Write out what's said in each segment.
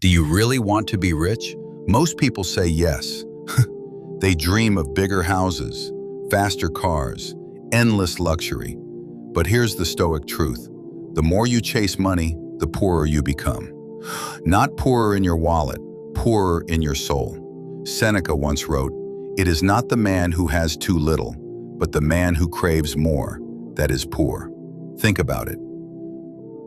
Do you really want to be rich? Most people say yes. They dream of bigger houses, faster cars, endless luxury. But here's the Stoic truth. The more you chase money, the poorer you become. Not poorer in your wallet, poorer in your soul. Seneca once wrote, "It is not the man who has too little, but the man who craves more, that is poor." Think about it.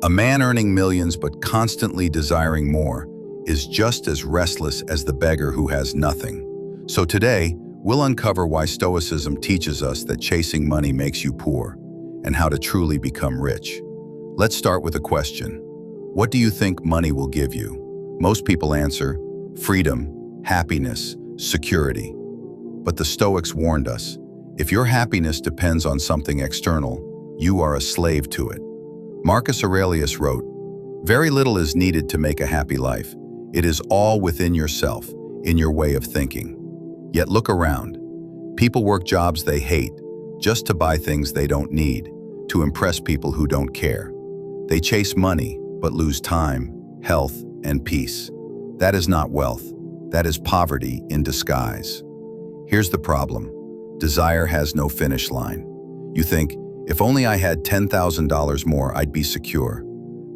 A man earning millions but constantly desiring more is just as restless as the beggar who has nothing. So today, we'll uncover why Stoicism teaches us that chasing money makes you poor, and how to truly become rich. Let's start with a question. What do you think money will give you? Most people answer, freedom, happiness, security. But the Stoics warned us, if your happiness depends on something external, you are a slave to it. Marcus Aurelius wrote, "Very little is needed to make a happy life. It is all within yourself, in your way of thinking." Yet look around. People work jobs they hate, just to buy things they don't need, to impress people who don't care. They chase money, but lose time, health, and peace. That is not wealth. That is poverty in disguise. Here's the problem. Desire has no finish line. You think, if only I had $10,000 more, I'd be secure.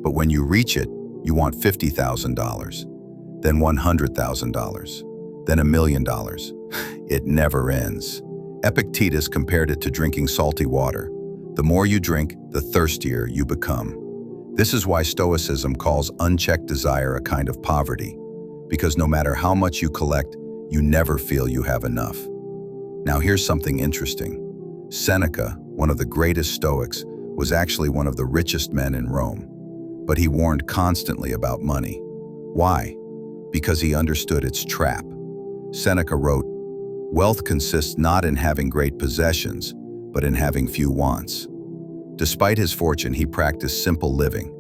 But when you reach it, you want $50,000, then $100,000, then $1 million. It never ends. Epictetus compared it to drinking salty water. The more you drink, the thirstier you become. This is why Stoicism calls unchecked desire a kind of poverty, because no matter how much you collect, you never feel you have enough. Now here's something interesting. Seneca, one of the greatest Stoics, was actually one of the richest men in Rome, but he warned constantly about money. Why? Because he understood its trap. Seneca wrote, "Wealth consists not in having great possessions, but in having few wants." Despite his fortune, he practiced simple living,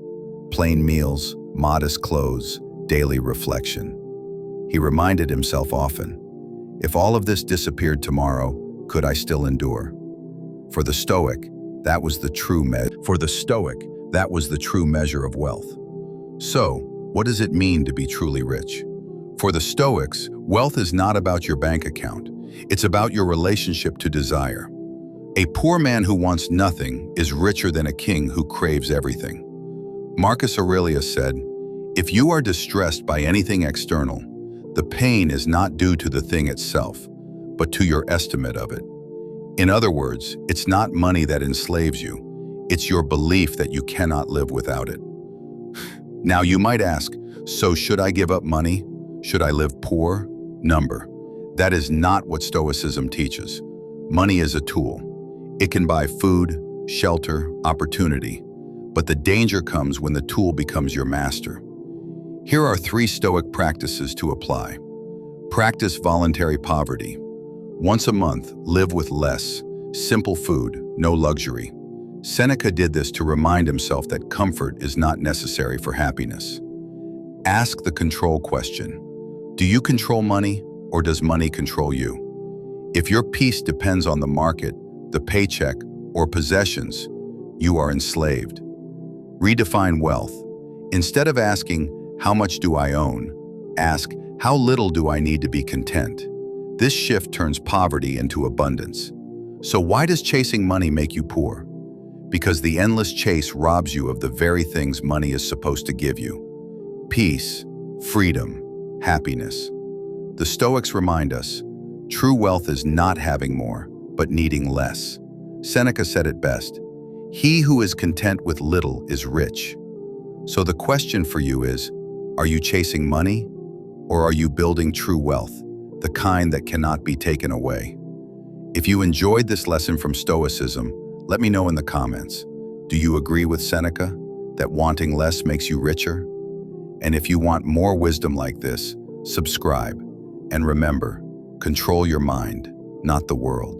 plain meals, modest clothes, daily reflection. He reminded himself often, if all of this disappeared tomorrow, could I still endure? For the Stoic, that was the true measure of wealth. So, what does it mean to be truly rich? For the Stoics, wealth is not about your bank account. It's about your relationship to desire. A poor man who wants nothing is richer than a king who craves everything. Marcus Aurelius said, "If you are distressed by anything external, the pain is not due to the thing itself, but to your estimate of it." In other words, it's not money that enslaves you. It's your belief that you cannot live without it. Now you might ask, so should I give up money? Should I live poor? That is not what Stoicism teaches. Money is a tool. It can buy food, shelter, opportunity, but the danger comes when the tool becomes your master. Here are 3 Stoic practices to apply. Practice voluntary poverty. Once a month, live with less, simple food, no luxury. Seneca did this to remind himself that comfort is not necessary for happiness. Ask the control question. Do you control money, or does money control you? If your peace depends on the market, the paycheck, or possessions, you are enslaved. Redefine wealth. Instead of asking, how much do I own? Ask, how little do I need to be content? This shift turns poverty into abundance. So why does chasing money make you poor? Because the endless chase robs you of the very things money is supposed to give you. Peace, freedom, happiness. The Stoics remind us, true wealth is not having more, but needing less. Seneca said it best, "He who is content with little is rich." So the question for you is, are you chasing money, or are you building true wealth, the kind that cannot be taken away? If you enjoyed this lesson from Stoicism, let me know in the comments. Do you agree with Seneca, that wanting less makes you richer? And if you want more wisdom like this, subscribe. And remember, control your mind, not the world.